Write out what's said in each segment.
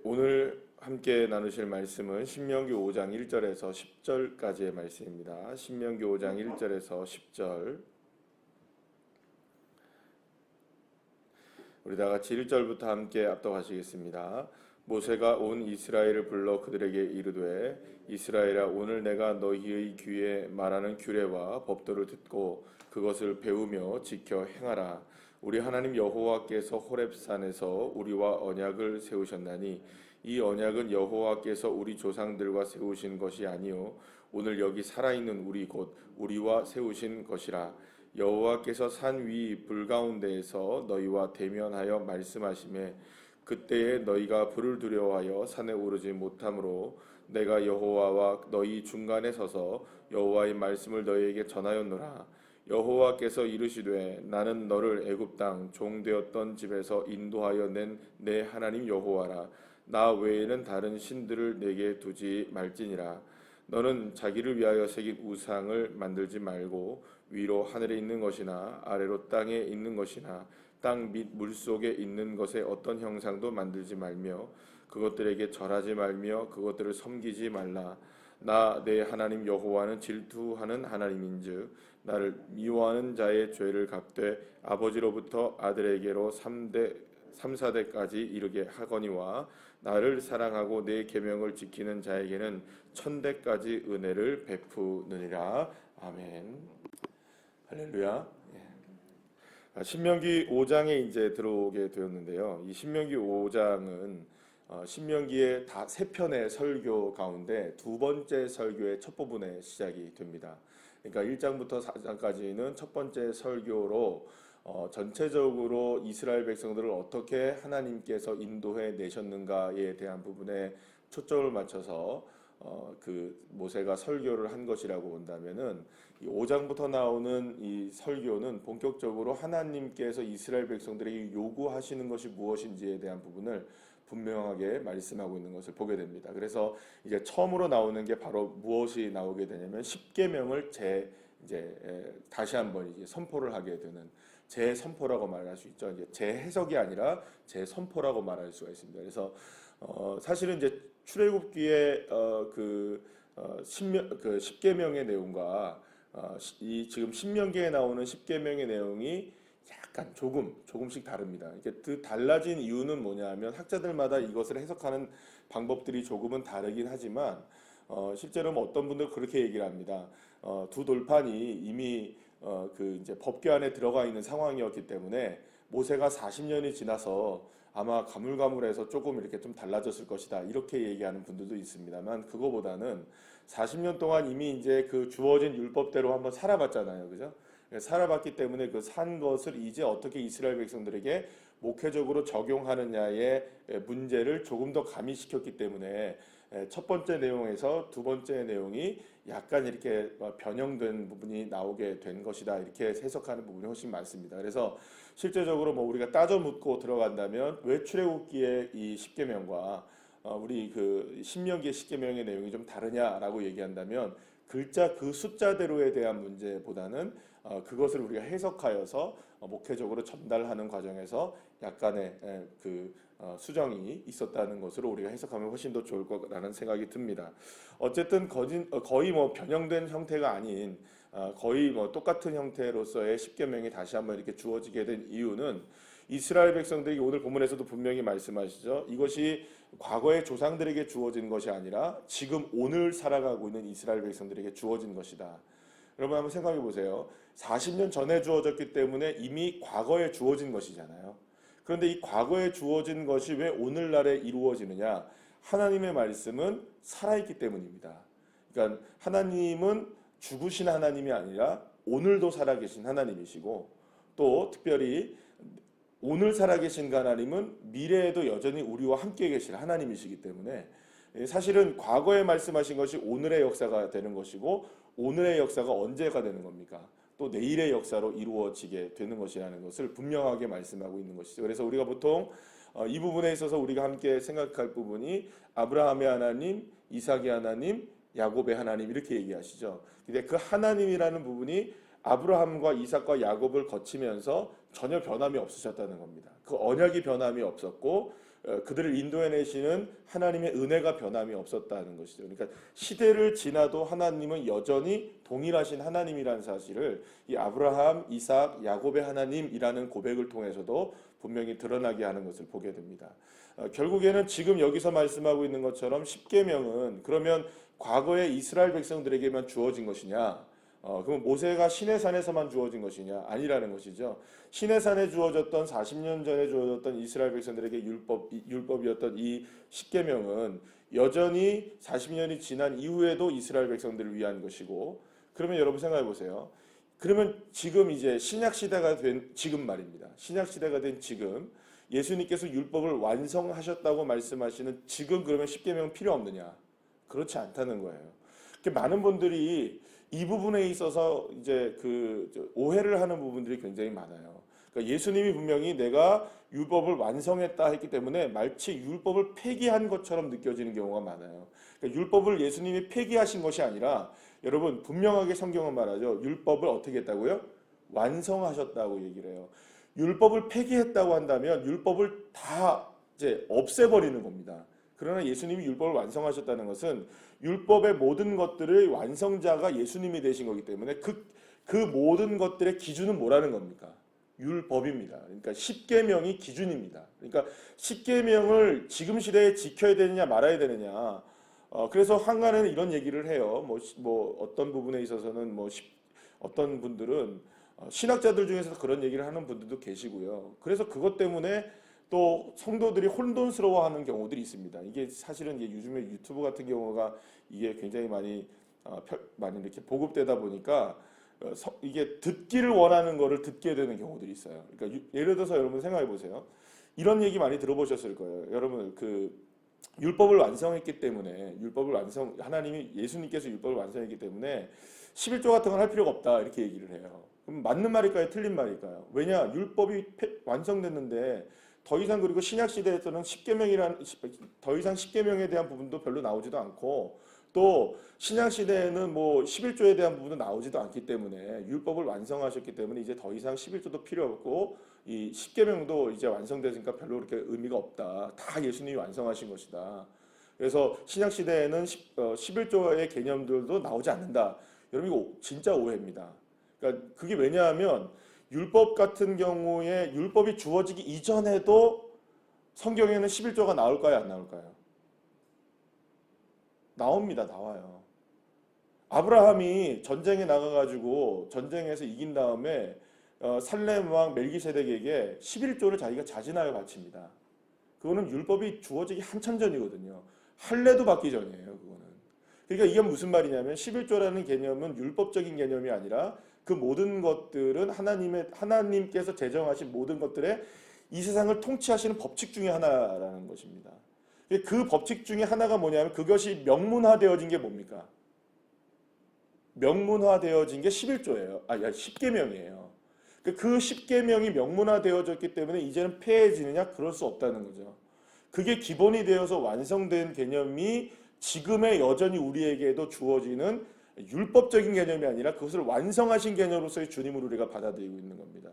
오늘 함께 나누실 말씀은 신명기 5장 1절에서 10절까지의 말씀입니다. 신명기 5장 1절에서 10절. 우리 다 같이 1절부터 함께 압독하시겠습니다. 모세가 온 이스라엘을 불러 그들에게 이르되 이스라엘아, 오늘 내가 너희의 귀에 말하는 규례와 법도를 듣고 그것을 배우며 지켜 행하라. 우리 하나님 여호와께서 호렙산에서 우리와 언약을 세우셨나니 이 언약은 여호와께서 우리 조상들과 세우신 것이 아니요 오늘 여기 살아있는 우리 곧 우리와 세우신 것이라. 여호와께서 산 위 불 가운데에서 너희와 대면하여 말씀하시매 그때에 너희가 불을 두려워하여 산에 오르지 못하므로 내가 여호와와 너희 중간에 서서 여호와의 말씀을 너희에게 전하였노라. 여호와께서 이르시되 나는 너를 애굽 땅 종되었던 집에서 인도하여 낸 내 하나님 여호와라. 나 외에는 다른 신들을 내게 두지 말지니라. 너는 자기를 위하여 새긴 우상을 만들지 말고 위로 하늘에 있는 것이나 아래로 땅에 있는 것이나 땅 및 물속에 있는 것에 어떤 형상도 만들지 말며 그것들에게 절하지 말며 그것들을 섬기지 말라. 나 내 하나님 여호와는 질투하는 하나님인즉 나를 미워하는 자의 죄를 갚되 아버지로부터 아들에게로 3, 4대까지 이르게 하거니와 나를 사랑하고 내 계명을 지키는 자에게는 1000대까지 은혜를 베푸느니라. 아멘. 할렐루야. 신명기 5장에 이제 들어오게 되었는데요. 이 신명기 5장은 신명기의 다 세 편의 설교 가운데 두 번째 설교의 첫 부분에 시작이 됩니다. 그러니까 1장부터 4장까지는 첫 번째 설교로 전체적으로 이스라엘 백성들을 어떻게 하나님께서 인도해 내셨는가에 대한 부분에 초점을 맞춰서 그 모세가 설교를 한 것이라고 본다면은 이 5장부터 나오는 이 설교는 본격적으로 하나님께서 이스라엘 백성들에게 요구하시는 것이 무엇인지에 대한 부분을 분명하게 말씀하고 있는 것을 보게 됩니다. 그래서 이제 처음으로 나오는 게 바로 무엇이 나오게 되냐면 십계명을 다시 한번 이제 선포를 하게 되는 재선포라고 말할 수 있죠. 이제 재해석이 아니라 재선포라고 말할 수가 있습니다. 그래서 사실은 이제 출애굽기의 십계명의 내용과 이 지금 신명기에 나오는 십계명의 내용이 약간 조금씩 다릅니다. 이게 그 달라진 이유는 뭐냐하면 학자들마다 이것을 해석하는 방법들이 조금은 다르긴 하지만 실제로 어떤 분들 그렇게 얘기를 합니다. 두 돌판이 이미 이제 법궤 안에 들어가 있는 상황이었기 때문에 모세가 40년이 지나서 아마 가물가물해서 조금 이렇게 좀 달라졌을 것이다 이렇게 얘기하는 분들도 있습니다만 그거보다는 40년 동안 이미 이제 그 주어진 율법대로 한번 살아봤잖아요, 그죠? 살아봤기 때문에 그 산 것을 이제 어떻게 이스라엘 백성들에게 목회적으로 적용하느냐의 문제를 조금 더 가미시켰기 때문에 첫 번째 내용에서 두 번째 내용이 약간 이렇게 변형된 부분이 나오게 된 것이다 이렇게 해석하는 부분이 훨씬 많습니다. 그래서 실제적으로 우리가 따져 묻고 들어간다면 왜 출애굽기의 이 십계명과 우리 그 신명기의 십계명의 내용이 좀 다르냐라고 얘기한다면 글자 그 숫자대로에 대한 문제보다는 그것을 우리가 해석하여서 목회적으로 전달하는 과정에서 약간의 수정이 있었다는 것으로 우리가 해석하면 훨씬 더 좋을 거라는 생각이 듭니다. 어쨌든 거의 변형된 형태가 아닌 거의 똑같은 형태로서의 십계명이 다시 한번 이렇게 주어지게 된 이유는 이스라엘 백성들이 오늘 본문에서도 분명히 말씀하시죠. 이것이 과거의 조상들에게 주어진 것이 아니라 지금 오늘 살아가고 있는 이스라엘 백성들에게 주어진 것이다. 여러분 한번 생각해 보세요. 40년 전에 주어졌기 때문에 이미 과거에 주어진 것이잖아요. 그런데 이 과거에 주어진 것이 왜 오늘날에 이루어지느냐? 하나님의 말씀은 살아있기 때문입니다. 그러니까 하나님은 죽으신 하나님이 아니라 오늘도 살아계신 하나님이시고 또 특별히 오늘 살아계신 하나님은 미래에도 여전히 우리와 함께 계실 하나님이시기 때문에 사실은 과거에 말씀하신 것이 오늘의 역사가 되는 것이고 오늘의 역사가 언제가 되는 겁니까? 또 내일의 역사로 이루어지게 되는 것이라는 것을 분명하게 말씀하고 있는 것이죠. 그래서 우리가 보통 이 부분에 있어서 우리가 함께 생각할 부분이 아브라함의 하나님, 이삭의 하나님, 야곱의 하나님 이렇게 얘기하시죠. 근데 그 하나님이라는 부분이 아브라함과 이삭과 야곱을 거치면서 전혀 변함이 없으셨다는 겁니다. 그 언약이 변함이 없었고 그들을 인도해내시는 하나님의 은혜가 변함이 없었다는 것이죠. 그러니까 시대를 지나도 하나님은 여전히 동일하신 하나님이라는 사실을 이 아브라함, 이삭, 야곱의 하나님이라는 고백을 통해서도 분명히 드러나게 하는 것을 보게 됩니다. 결국에는 지금 여기서 말씀하고 있는 것처럼 십계명은 그러면 과거의 이스라엘 백성들에게만 주어진 것이냐? 그럼 모세가 시내산에서만 주어진 것이냐? 아니라는 것이죠. 시내산에 주어졌던 40년 전에 주어졌던 이스라엘 백성들에게 율법이었던 이 십계명은 여전히 40년이 지난 이후에도 이스라엘 백성들을 위한 것이고, 그러면 여러분 생각해 보세요. 그러면 지금 이제 신약 시대가 된 지금 말입니다. 신약 시대가 된 지금 예수님께서 율법을 완성하셨다고 말씀하시는 지금 그러면 십계명은 필요 없느냐? 그렇지 않다는 거예요. 많은 분들이 이 부분에 있어서 이제 오해를 하는 부분들이 굉장히 많아요. 그러니까 예수님이 분명히 내가 율법을 완성했다 했기 때문에 마치 율법을 폐기한 것처럼 느껴지는 경우가 많아요. 그러니까 율법을 예수님이 폐기하신 것이 아니라 여러분 분명하게 성경은 말하죠. 율법을 어떻게 했다고요? 완성하셨다고 얘기를 해요. 율법을 폐기했다고 한다면 율법을 다 이제 없애버리는 겁니다. 그러나 예수님이 율법을 완성하셨다는 것은 율법의 모든 것들의 완성자가 예수님이 되신 거기 때문에 그 모든 것들의 기준은 뭐라는 겁니까? 율법입니다. 그러니까 십계명이 기준입니다. 그러니까 십계명을 지금 시대에 지켜야 되느냐 말아야 되느냐. 그래서 한간에는 이런 얘기를 해요. 뭐 어떤 부분에 있어서는 어떤 분들은 신학자들 중에서 그런 얘기를 하는 분들도 계시고요. 그래서 그것 때문에 또 성도들이 혼돈스러워하는 경우들이 있습니다. 이게 사실은 이제 요즘에 유튜브 같은 경우가 이게 굉장히 많이 이렇게 보급되다 보니까 이게 듣기를 원하는 거를 듣게 되는 경우들이 있어요. 그러니까 예를 들어서 여러분 생각해 보세요. 이런 얘기 많이 들어보셨을 거예요. 여러분 율법을 완성했기 때문에 하나님이 예수님께서 율법을 완성했기 때문에 11조 같은 건 할 필요가 없다 이렇게 얘기를 해요. 그럼 맞는 말일까요? 틀린 말일까요? 왜냐 율법이 완성됐는데 더 이상 그리고 신약 시대에서는 더 이상 십계명에 대한 부분도 별로 나오지도 않고 또 신약 시대에는 11조에 대한 부분도 나오지도 않기 때문에 율법을 완성하셨기 때문에 이제 더 이상 11조도 필요 없고 이 십계명도 이제 완성되니까 별로 그렇게 의미가 없다. 다 예수님이 완성하신 것이다. 그래서 신약 시대에는 11조의 개념들도 나오지 않는다. 여러분 이거 진짜 오해입니다. 그러니까 그게 왜냐하면 율법 같은 경우에 율법이 주어지기 이전에도 성경에는 11조가 나올까요? 안 나올까요? 나옵니다. 나와요. 아브라함이 전쟁에 나가가지고 전쟁에서 이긴 다음에 살렘 왕 멜기세덱에게 11조를 자기가 자진하여 바칩니다. 그거는 율법이 주어지기 한참 전이거든요. 할례도 받기 전이에요. 그거는. 그러니까 이게 무슨 말이냐면 11조라는 개념은 율법적인 개념이 아니라 그 모든 것들은 하나님께서 제정하신 모든 것들의 이 세상을 통치하시는 법칙 중에 하나라는 것입니다. 그 법칙 중에 하나가 뭐냐면 그것이 명문화되어진 게 뭡니까? 명문화되어진 게 11조예요. 십계명이에요. 그 십계명이 명문화되어졌기 때문에 이제는 폐해지느냐? 그럴 수 없다는 거죠. 그게 기본이 되어서 완성된 개념이 지금의 여전히 우리에게도 주어지는 율법적인 개념이 아니라 그것을 완성하신 개념으로서의 주님을 우리가 받아들이고 있는 겁니다.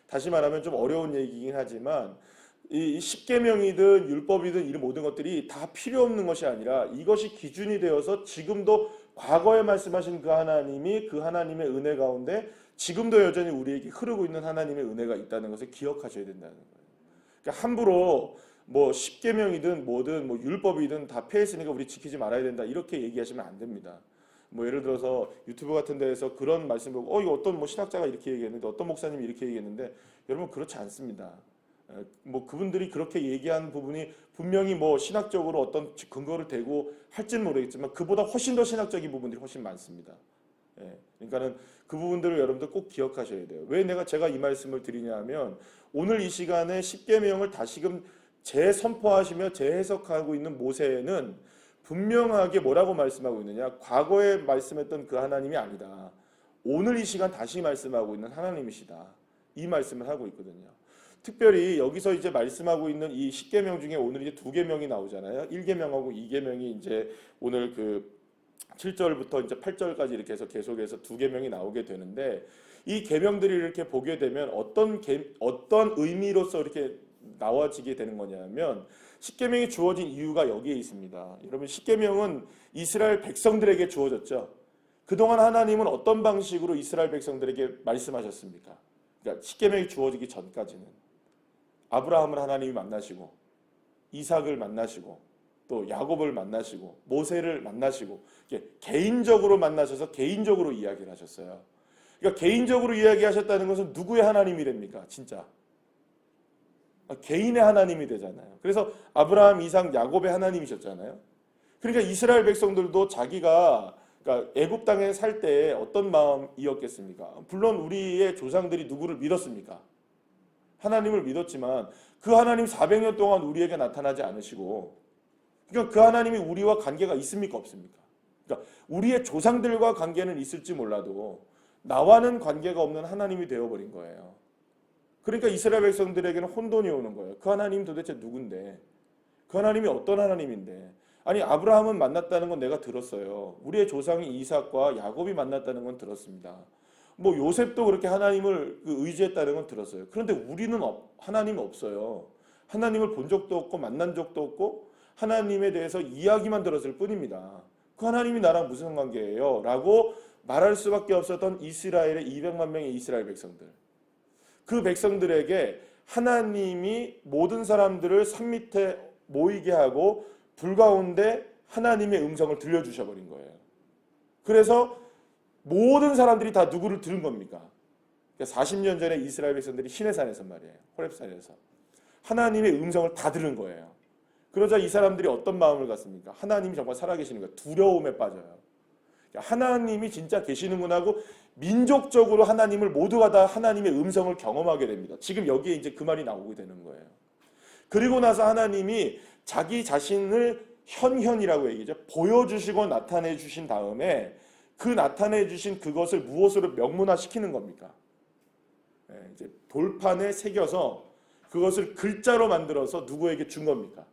다시 말하면 좀 어려운 얘기이긴 하지만 이 십계명이든 율법이든 이 모든 것들이 다 필요 없는 것이 아니라 이것이 기준이 되어서 지금도 과거에 말씀하신 그 하나님이 그 하나님의 은혜 가운데 지금도 여전히 우리에게 흐르고 있는 하나님의 은혜가 있다는 것을 기억하셔야 된다는 거예요. 그러니까 함부로 십계명이든 뭐든 율법이든 다 폐했으니까 우리 지키지 말아야 된다 이렇게 얘기하시면 안 됩니다. 예를 들어서 유튜브 같은 데에서 그런 말씀 보고 이거 어떤 신학자가 이렇게 얘기했는데 어떤 목사님이 이렇게 얘기했는데 여러분 그렇지 않습니다. 그분들이 그렇게 얘기한 부분이 분명히 신학적으로 어떤 근거를 대고 할지는 모르겠지만 그보다 훨씬 더 신학적인 부분들이 훨씬 많습니다. 그러니까는 그 부분들을 여러분들 꼭 기억하셔야 돼요. 왜 제가 이 말씀을 드리냐면 오늘 이 시간에 십계명을 다시금 재선포하시며 재해석하고 있는 모세는 분명하게 뭐라고 말씀하고 있느냐? 과거에 말씀했던 그 하나님이 아니다. 오늘 이 시간 다시 말씀하고 있는 하나님이시다. 이 말씀을 하고 있거든요. 특별히 여기서 이제 말씀하고 있는 이 십계명 중에 오늘 이제 두 계명이 나오잖아요. 1계명하고 2계명이 이제 오늘 7절부터 이제 8절까지 이렇게 해서 계속해서 두 계명이 나오게 되는데 이 계명들이 이렇게 보게 되면 어떤 의미로서 이렇게 나와지게 되는 거냐면 십계명이 주어진 이유가 여기에 있습니다. 여러분, 십계명은 이스라엘 백성들에게 주어졌죠. 그동안 하나님은 어떤 방식으로 이스라엘 백성들에게 말씀하셨습니까? 그러니까 십계명이 주어지기 전까지는 아브라함을 하나님이 만나시고 이삭을 만나시고 또 야곱을 만나시고 모세를 만나시고 개인적으로 만나셔서 개인적으로 이야기를 하셨어요. 그러니까 개인적으로 이야기하셨다는 것은 누구의 하나님이랍니까? 진짜 개인의 하나님이 되잖아요. 그래서 아브라함, 이삭, 야곱의 하나님이셨잖아요. 그러니까 이스라엘 백성들도 자기가 그러니까 애굽 땅에 살 때 어떤 마음이었겠습니까? 물론 우리의 조상들이 누구를 믿었습니까? 하나님을 믿었지만 그 하나님 400년 동안 우리에게 나타나지 않으시고, 그러니까 그 하나님이 우리와 관계가 있습니까? 없습니까? 그러니까 우리의 조상들과 관계는 있을지 몰라도 나와는 관계가 없는 하나님이 되어버린 거예요. 그러니까 이스라엘 백성들에게는 혼돈이 오는 거예요. 그 하나님 도대체 누군데? 그 하나님이 어떤 하나님인데? 아니, 아브라함은 만났다는 건 내가 들었어요. 우리의 조상이 이삭과 야곱이 만났다는 건 들었습니다. 뭐 요셉도 그렇게 하나님을 의지했다는 건 들었어요. 그런데 우리는 하나님 없어요. 하나님을 본 적도 없고 만난 적도 없고 하나님에 대해서 이야기만 들었을 뿐입니다. 그 하나님이 나랑 무슨 관계예요? 라고 말할 수밖에 없었던 이스라엘의 200만 명의 이스라엘 백성들. 그 백성들에게 하나님이 모든 사람들을 산 밑에 모이게 하고 불 가운데 하나님의 음성을 들려주셔버린 거예요. 그래서 모든 사람들이 다 누구를 들은 겁니까? 40년 전에 이스라엘 백성들이 시내산에서 말이에요. 호렙산에서. 하나님의 음성을 다 들은 거예요. 그러자 이 사람들이 어떤 마음을 갖습니까? 하나님이 정말 살아계시는 거예요. 두려움에 빠져요. 하나님이 진짜 계시는구나 하고 민족적으로 하나님을 모두가 다 하나님의 음성을 경험하게 됩니다. 지금 여기에 이제 그 말이 나오게 되는 거예요. 그리고 나서 하나님이 자기 자신을 현현이라고 얘기죠. 보여주시고 나타내 주신 다음에 그 나타내 주신 그것을 무엇으로 명문화시키는 겁니까? 이제 돌판에 새겨서 그것을 글자로 만들어서 누구에게 준 겁니까?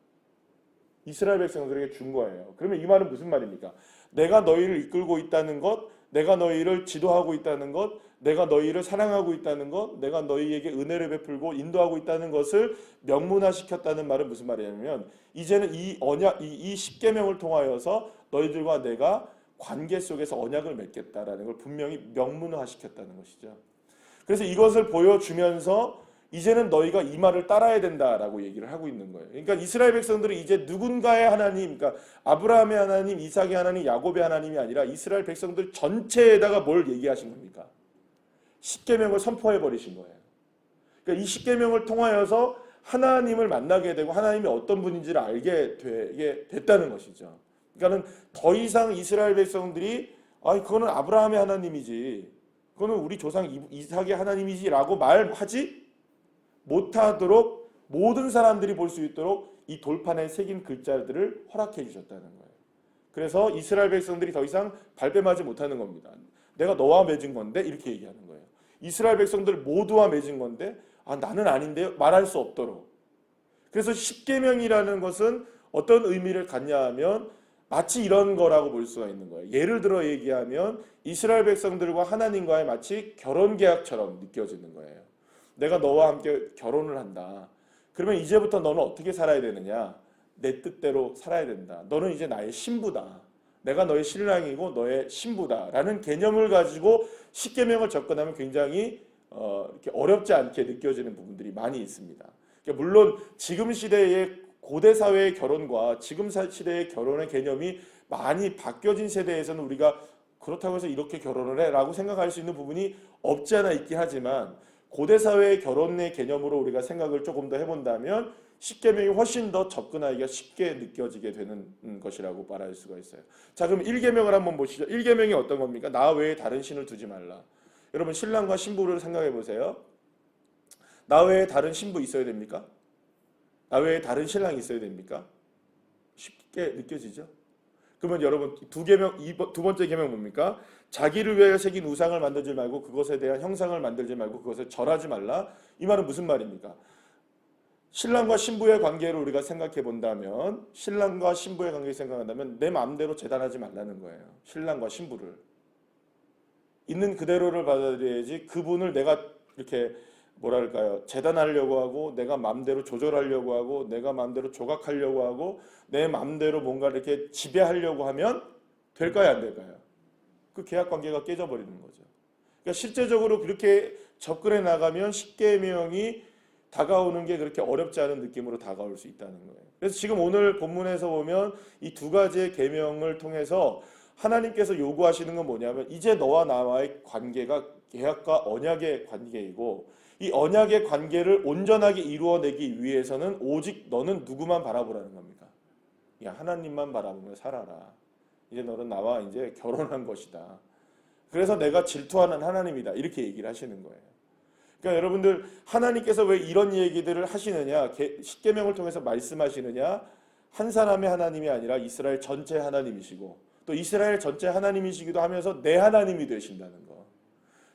이스라엘 백성들에게 준 거예요. 그러면 이 말은 무슨 말입니까? 내가 너희를 이끌고 있다는 것, 내가 너희를 지도하고 있다는 것, 내가 너희를 사랑하고 있다는 것, 내가 너희에게 은혜를 베풀고 인도하고 있다는 것을 명문화시켰다는 말은 무슨 말이냐면 이제는 이 언약, 이 십계명을 통하여서 너희들과 내가 관계 속에서 언약을 맺겠다라는 걸 분명히 명문화시켰다는 것이죠. 그래서 이것을 보여주면서 이제는 너희가 이 말을 따라야 된다라고 얘기를 하고 있는 거예요. 그러니까 이스라엘 백성들은 이제 누군가의 하나님, 그러니까 아브라함의 하나님, 이삭의 하나님, 야곱의 하나님이 아니라 이스라엘 백성들 전체에다가 뭘 얘기하신 겁니까? 십계명을 선포해 버리신 거예요. 그러니까 이 십계명을 통하여서 하나님을 만나게 되고 하나님이 어떤 분인지를 알게 되게 됐다는 것이죠. 그러니까는 더 이상 이스라엘 백성들이 그거는 아브라함의 하나님이지, 그거는 우리 조상 이삭의 하나님이지라고 말하지 못하도록 모든 사람들이 볼 수 있도록 이 돌판에 새긴 글자들을 허락해 주셨다는 거예요. 그래서 이스라엘 백성들이 더 이상 발뺌하지 못하는 겁니다. 내가 너와 맺은 건데 이렇게 얘기하는 거예요. 이스라엘 백성들 모두와 맺은 건데 나는 아닌데요? 말할 수 없도록. 그래서 십계명이라는 것은 어떤 의미를 갖냐 하면 마치 이런 거라고 볼 수가 있는 거예요. 예를 들어 얘기하면 이스라엘 백성들과 하나님과의 마치 결혼 계약처럼 느껴지는 거예요. 내가 너와 함께 결혼을 한다. 그러면 이제부터 너는 어떻게 살아야 되느냐? 내 뜻대로 살아야 된다. 너는 이제 나의 신부다. 내가 너의 신랑이고 너의 신부다. 라는 개념을 가지고 십계명을 접근하면 굉장히 이렇게 어렵지 않게 느껴지는 부분들이 많이 있습니다. 그러니까 물론 지금 시대의 고대 사회의 결혼과 지금 시대의 결혼의 개념이 많이 바뀌어진 세대에서는 우리가 그렇다고 해서 이렇게 결혼을 해 라고 생각할 수 있는 부분이 없지 않아 있긴 하지만 고대 사회의 결혼의 개념으로 우리가 생각을 조금 더 해본다면 십계명이 훨씬 더 접근하기가 쉽게 느껴지게 되는 것이라고 말할 수가 있어요. 자, 그럼 1계명을 한번 보시죠. 1계명이 어떤 겁니까? 나 외에 다른 신을 두지 말라. 여러분 신랑과 신부를 생각해 보세요. 나 외에 다른 신부 있어야 됩니까? 나 외에 다른 신랑이 있어야 됩니까? 쉽게 느껴지죠? 그러면 여러분 두 번째 계명 뭡니까? 자기를 위하여 새긴 우상을 만들지 말고 그것에 대한 형상을 만들지 말고 그것을 절하지 말라. 이 말은 무슨 말입니까? 신랑과 신부의 관계를 우리가 생각해 본다면 신랑과 신부의 관계를 생각한다면 내 마음대로 재단하지 말라는 거예요. 신랑과 신부를 있는 그대로를 받아들여야지 그분을 내가 이렇게 뭐랄까요? 재단하려고 하고 내가 마음대로 조절하려고 하고 내가 마음대로 조각하려고 하고 내 마음대로 뭔가 이렇게 지배하려고 하면 될까요? 안 될까요? 그 계약 관계가 깨져버리는 거죠. 그러니까 실제적으로 그렇게 접근해 나가면 십계명이 다가오는 게 그렇게 어렵지 않은 느낌으로 다가올 수 있다는 거예요. 그래서 지금 오늘 본문에서 보면 이 두 가지의 계명을 통해서 하나님께서 요구하시는 건 뭐냐면 이제 너와 나와의 관계가 계약과 언약의 관계이고 이 언약의 관계를 온전하게 이루어내기 위해서는 오직 너는 누구만 바라보라는 겁니까? 야, 하나님만 바라보며 살아라. 이제 너는 나와 이제 결혼한 것이다. 그래서 내가 질투하는 하나님이다. 이렇게 얘기를 하시는 거예요. 그러니까 여러분들 하나님께서 왜 이런 얘기들을 하시느냐? 십계명을 통해서 말씀하시느냐? 한 사람의 하나님이 아니라 이스라엘 전체 하나님이시고 또 이스라엘 전체 하나님이시기도 하면서 내 하나님이 되신다는 거.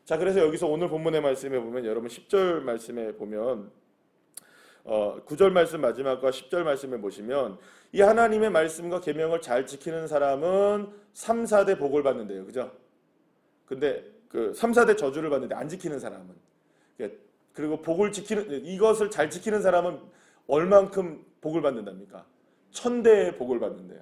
자, 그래서 여기서 오늘 본문의 말씀에 보면 여러분 10절 말씀에 보면 9절 말씀 마지막과 10절 말씀에 보시면 이 하나님의 말씀과 계명을 잘 지키는 사람은 3, 4대 복을 받는데요. 그죠? 근데 그 3, 4대 저주를 받는데 안 지키는 사람은 그리고 복을 지키는 이것을 잘 지키는 사람은 얼만큼 복을 받는답니까? 1000대의 복을 받는데요.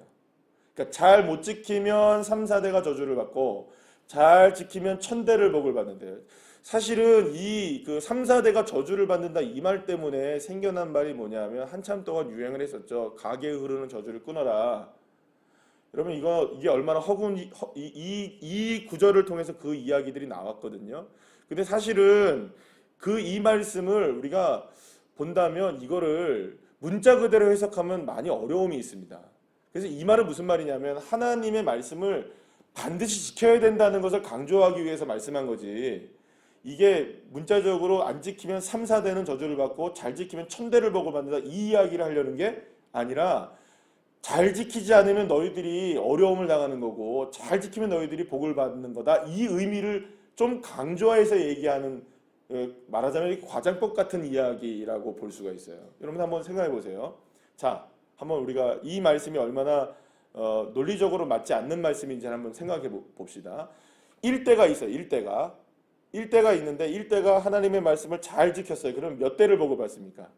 그러니까 잘 못 지키면 3, 4대가 저주를 받고 잘 지키면 1000대를 복을 받는데요. 사실은 이 그 3, 4대가 저주를 받는다 이 말 때문에 생겨난 말이 뭐냐면 한참 동안 유행을 했었죠. 가게에 흐르는 저주를 끊어라. 여러분 이게 얼마나 이 구절을 통해서 그 이야기들이 나왔거든요. 근데 사실은 이 말씀을 우리가 본다면 이거를 문자 그대로 해석하면 많이 어려움이 있습니다. 그래서 이 말은 무슨 말이냐면 하나님의 말씀을 반드시 지켜야 된다는 것을 강조하기 위해서 말씀한 거지. 이게 문자적으로 안 지키면 3, 4대는 저주를 받고 잘 지키면 1000대를 복을 받는다 이 이야기를 하려는 게 아니라 잘 지키지 않으면 너희들이 어려움을 당하는 거고 잘 지키면 너희들이 복을 받는 거다. 이 의미를 좀 강조해서 얘기하는 말하자면 과장법 같은 이야기라고 볼 수가 있어요. 여러분 한번 생각해 보세요. 자, 한번 우리가 이 말씀이 얼마나 논리적으로 맞지 않는 말씀인지 한번 생각해 봅시다. 일대가 있어요. 일대가 있는데 일대가 하나님의 말씀을 잘 지켰어요. 그럼 몇 대를 복을 받습니까?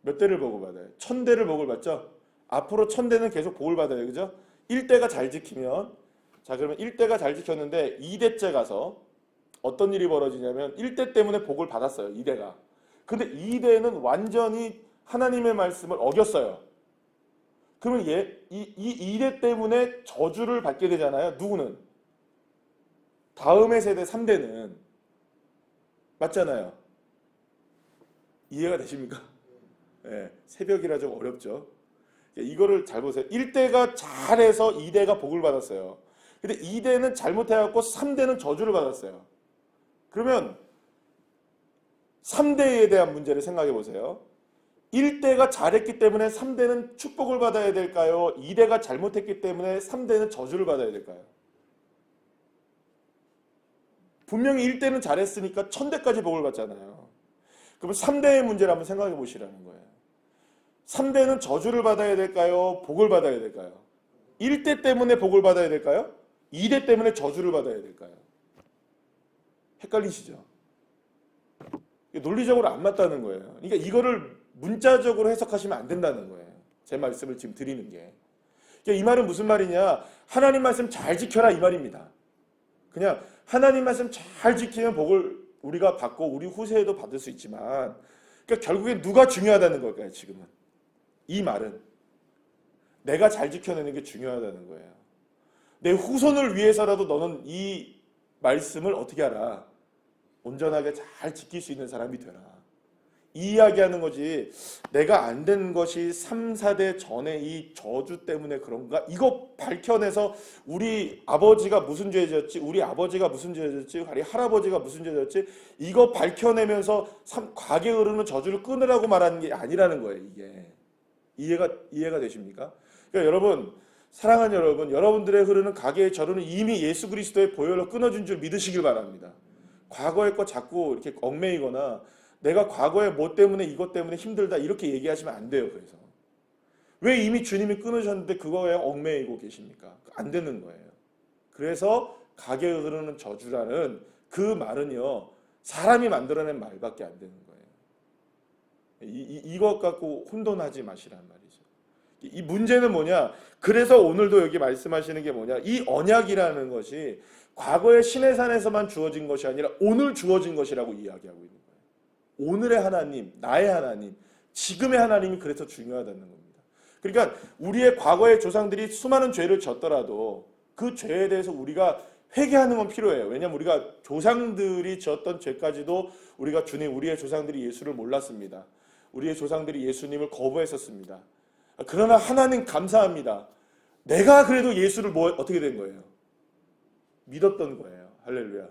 몇 대를 복을 받아요? 1000대를 복을 받죠? 앞으로 1000대는 계속 복을 받아요. 그죠? 1대가 잘 지키면 자 그러면 1대가 잘 지켰는데 2대째 가서 어떤 일이 벌어지냐면 1대 때문에 복을 받았어요. 2대가. 근데 2대는 완전히 하나님의 말씀을 어겼어요. 그러면 이 2대 때문에 저주를 받게 되잖아요. 누구는? 다음의 세대 3대는. 맞잖아요. 이해가 되십니까? 네, 새벽이라 좀 어렵죠. 이거를 잘 보세요. 1대가 잘해서 2대가 복을 받았어요. 근데 2대는 잘못해갖고 3대는 저주를 받았어요. 그러면 3대에 대한 문제를 생각해 보세요. 1대가 잘했기 때문에 3대는 축복을 받아야 될까요? 2대가 잘못했기 때문에 3대는 저주를 받아야 될까요? 분명히 1대는 잘했으니까 1000대까지 복을 받잖아요. 그럼 3대의 문제를 한번 생각해 보시라는 거예요. 3대는 저주를 받아야 될까요? 복을 받아야 될까요? 1대 때문에 복을 받아야 될까요? 2대 때문에 저주를 받아야 될까요? 헷갈리시죠? 논리적으로 안 맞다는 거예요. 그러니까 이거를 문자적으로 해석하시면 안 된다는 거예요. 제 말씀을 지금 드리는 게. 그러니까 이 말은 무슨 말이냐? 하나님 말씀 잘 지켜라 이 말입니다. 그냥 하나님 말씀 잘 지키면 복을 우리가 받고 우리 후세에도 받을 수 있지만 그러니까 결국엔 누가 중요하다는 걸까요? 지금은. 이 말은. 내가 잘 지켜내는 게 중요하다는 거예요. 내 후손을 위해서라도 너는 이 말씀을 어떻게 하라? 온전하게 잘 지킬 수 있는 사람이 되라. 이 이야기하는 거지. 내가 안 된 것이 3, 4대 전에 이 저주 때문에 그런가? 이거 밝혀내서 우리 아버지가 무슨 죄 지었지? 우리 아버지가 무슨 죄 지었지? 우리 할아버지가 무슨 죄 지었지? 이거 밝혀내면서 과거에 흐르는 저주를 끊으라고 말하는 게 아니라는 거예요. 이게. 이해가 되십니까? 그러니까 여러분, 사랑하는 여러분, 여러분들의 흐르는 과거의 저주는 이미 예수 그리스도의 보혈로 끊어준 줄 믿으시길 바랍니다. 과거의 거 자꾸 이렇게 얽매이거나 내가 과거에 뭐 때문에 이것 때문에 힘들다 이렇게 얘기하시면 안 돼요. 그래서 왜 이미 주님이 끊으셨는데 그거에 얽매이고 계십니까? 안 되는 거예요. 그래서 가게에 흐르는 저주라는 그 말은요 사람이 만들어낸 말밖에 안 되는 거예요. 이것 갖고 혼돈하지 마시란 말이죠. 이 문제는 뭐냐? 그래서 오늘도 여기 말씀하시는 게 뭐냐? 이 언약이라는 것이 과거의 시내산에서만 주어진 것이 아니라 오늘 주어진 것이라고 이야기하고 있는 거예요. 오늘의 하나님, 나의 하나님, 지금의 하나님이 그래서 중요하다는 겁니다. 그러니까 우리의 과거의 조상들이 수많은 죄를 졌더라도 그 죄에 대해서 우리가 회개하는 건 필요해요. 왜냐하면 우리가 조상들이 지었던 죄까지도 우리가 주님, 우리의 조상들이 예수를 몰랐습니다. 우리의 조상들이 예수님을 거부했었습니다. 그러나 하나님 감사합니다. 내가 그래도 예수를 어떻게 된 거예요? 믿었던 거예요. 할렐루야.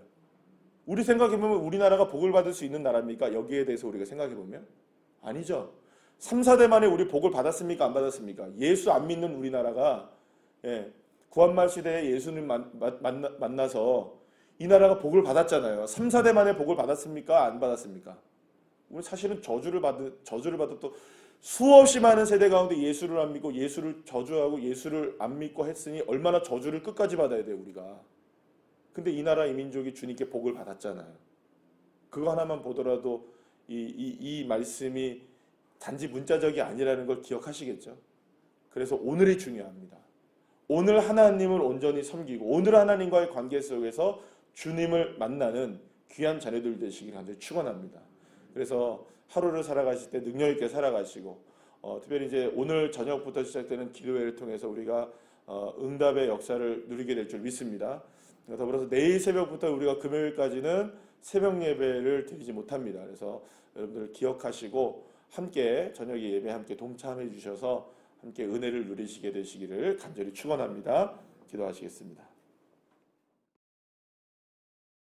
우리 생각해보면 우리나라가 복을 받을 수 있는 나라입니까? 여기에 대해서 우리가 생각해보면 아니죠. 3, 4대 만에 우리 복을 받았습니까? 안 받았습니까? 예수 안 믿는 우리나라가 구한말 시대에 예수님 만나서 이 나라가 복을 받았잖아요. 3, 4대 만에 복을 받았습니까? 안 받았습니까? 우리 사실은 저주를 받았던 수없이 많은 세대 가운데 예수를 안 믿고 예수를 저주하고 예수를 안 믿고 했으니 얼마나 저주를 끝까지 받아야 돼요, 우리가. 근데 이 나라 이 민족이 주님께 복을 받았잖아요. 그거 하나만 보더라도 이 말씀이 단지 문자적이 아니라는 걸 기억하시겠죠. 그래서 오늘이 중요합니다. 오늘 하나님을 온전히 섬기고 오늘 하나님과의 관계 속에서 주님을 만나는 귀한 자녀들 되시길 간절히 축원합니다. 그래서 하루를 살아가실 때 능력 있게 살아가시고 특별히 이제 오늘 저녁부터 시작되는 기도회를 통해서 우리가 응답의 역사를 누리게 될 줄 믿습니다. 더불어서 내일 새벽부터 우리가 금요일까지는 새벽 예배를 드리지 못합니다. 그래서 여러분들 기억하시고 함께 저녁 예배 함께 동참해 주셔서 함께 은혜를 누리시게 되시기를 간절히 축원합니다. 기도하시겠습니다.